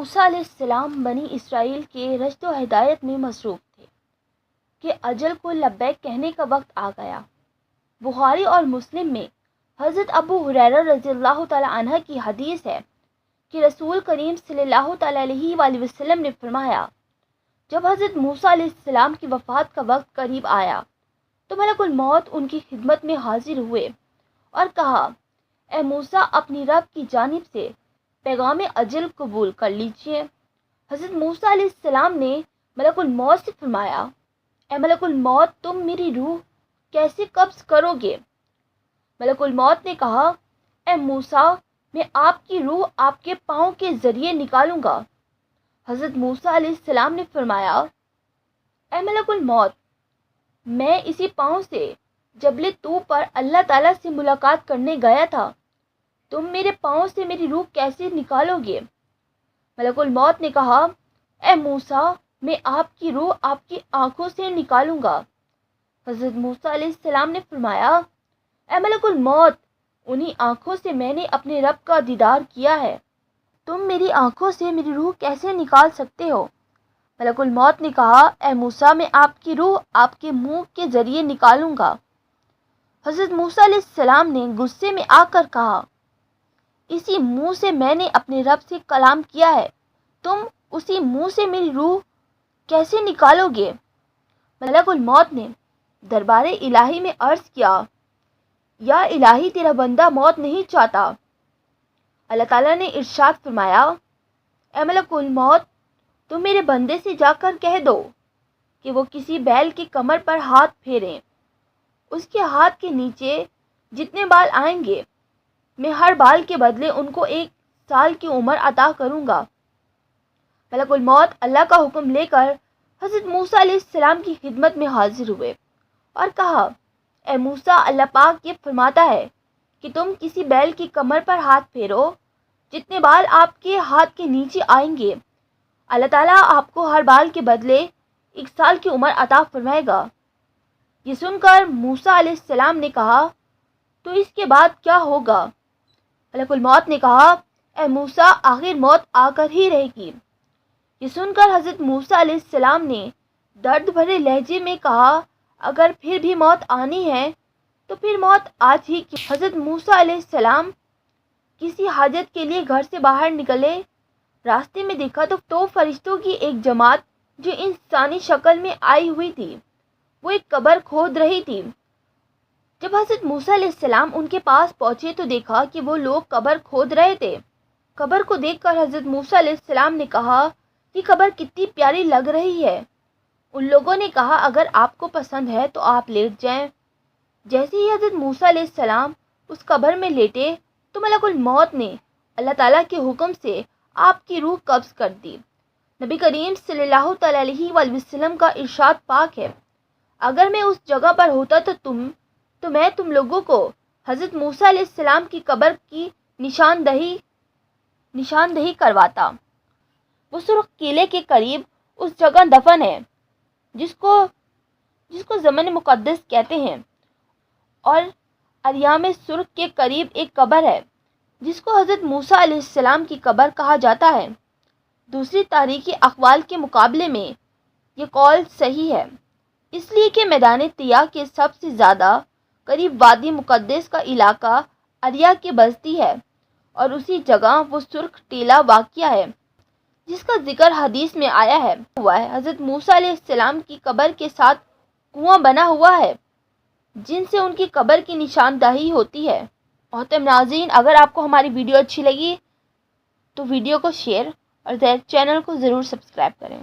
موسیٰ علیہ السلام بنی اسرائیل کے رشد و ہدایت میں مصروف تھے کہ اجل کو لبیک کہنے کا وقت آ گیا۔ بخاری اور مسلم میں حضرت ابو ہریرہ رضی اللہ تعالی عنہ کی حدیث ہے کہ رسول کریم صلی اللہ تعالی علیہ وآلہ وسلم نے فرمایا، جب حضرت موسیٰ علیہ السلام کی وفات کا وقت قریب آیا تو ملک الموت ان کی خدمت میں حاضر ہوئے اور کہا، اے موسیٰ، اپنی رب کی جانب سے پیغام اجل قبول کر لیجئے۔ حضرت موسیٰ علیہ السلام نے ملک الموت سے فرمایا، اے ملک الموت، تم میری روح کیسے قبض کرو گے؟ ملک الموت نے کہا، اے موسیٰ، میں آپ کی روح آپ کے پاؤں کے ذریعے نکالوں گا۔ حضرت موسیٰ علیہ السلام نے فرمایا، اے ملک الموت، میں اسی پاؤں سے جبل طور پر اللہ تعالیٰ سے ملاقات کرنے گیا تھا، تم میرے پاؤں سے میری روح کیسے نکالو گے؟ ملک الموت نے کہا، اے موسیٰ، میں آپ کی روح آپ کی آنکھوں سے نکالوں گا۔ حضرت موسیٰ علیہ السلام نے فرمایا، اے ملک الموت، انہی آنکھوں سے میں نے اپنے رب کا دیدار کیا ہے، تم میری آنکھوں سے میری روح کیسے نکال سکتے ہو؟ ملک الموت نے کہا، اے موسیٰ، میں آپ کی روح آپ کے منہ کے ذریعے نکالوں گا۔ حضرت موسیٰ علیہ السلام نے غصے میں آ کر کہا، اسی منہ سے میں نے اپنے رب سے کلام کیا ہے، تم اسی منہ سے میری روح کیسے نکالو گے؟ ملک الموت نے دربار الہی میں عرض کیا، یا الہی، تیرا بندہ موت نہیں چاہتا۔ اللہ تعالیٰ نے ارشاد فرمایا، اے ملک الموت، تم میرے بندے سے جا کر کہہ دو کہ وہ کسی بیل کی کمر پر ہاتھ پھیریں، اس کے ہاتھ کے نیچے جتنے بال آئیں گے میں ہر بال کے بدلے ان کو 1 سال کی عمر عطا کروں گا۔ ملک الموت اللہ کا حکم لے کر حضرت موسیٰ علیہ السلام کی خدمت میں حاضر ہوئے اور کہا، اے موسیٰ، اللہ پاک یہ فرماتا ہے کہ تم کسی بیل کی کمر پر ہاتھ پھیرو، جتنے بال آپ کے ہاتھ کے نیچے آئیں گے اللہ تعالیٰ آپ کو ہر بال کے بدلے 1 سال کی عمر عطا فرمائے گا۔ یہ سن کر موسیٰ علیہ السلام نے کہا، تو اس کے بعد کیا ہوگا؟ ملک الموت نے کہا، اے موسیٰ، آخر موت آ کر ہی رہے گی۔ یہ سن کر حضرت موسیٰ علیہ السلام نے درد بھرے لہجے میں کہا، اگر پھر بھی موت آنی ہے تو پھر موت آج ہی کی۔ حضرت موسیٰ علیہ السلام کسی حاجت کے لیے گھر سے باہر نکلے، راستے میں دیکھا تو فرشتوں کی ایک جماعت جو انسانی شکل میں آئی ہوئی تھی وہ ایک قبر کھود رہی تھی۔ جب حضرت موسیٰ علیہ السلام ان کے پاس پہنچے تو دیکھا کہ وہ لوگ قبر کھود رہے تھے۔ قبر کو دیکھ کر حضرت موسیٰ علیہ السلام نے کہا، یہ قبر کتنی پیاری لگ رہی ہے۔ ان لوگوں نے کہا، اگر آپ کو پسند ہے تو آپ لیٹ جائیں۔ جیسے ہی حضرت موسیٰ علیہ السلام اس قبر میں لیٹے تو ملک الموت نے اللہ تعالیٰ کے حکم سے آپ کی روح قبض کر دی۔ نبی کریم صلی اللہ تعالی علیہ وآلہ وسلم کا ارشاد پاک ہے، اگر میں اس جگہ پر ہوتا تو میں تم لوگوں کو حضرت موسیٰ علیہ السلام کی قبر کی نشاندہی کرواتا۔ وہ سرخ قلعے کے قریب اس جگہ دفن ہے جس کو زمن مقدس کہتے ہیں، اور اریام سرخ کے قریب ایک قبر ہے جس کو حضرت موسیٰ علیہ السلام کی قبر کہا جاتا ہے۔ دوسری تاریخی اقوال کے مقابلے میں یہ قول صحیح ہے، اس لیے کہ میدان طیٰ کے سب سے زیادہ قریب وادی مقدس کا علاقہ اریا کی بستی ہے، اور اسی جگہ وہ سرخ ٹیلہ واقع ہے جس کا ذکر حدیث میں آیا ہے۔ حضرت موسیٰ علیہ السلام کی قبر کے ساتھ کنواں بنا ہوا ہے جن سے ان کی قبر کی نشاندہی ہوتی ہے۔ محترم ناظرین، اگر آپ کو ہماری ویڈیو اچھی لگی تو ویڈیو کو شیئر اور چینل کو ضرور سبسکرائب کریں۔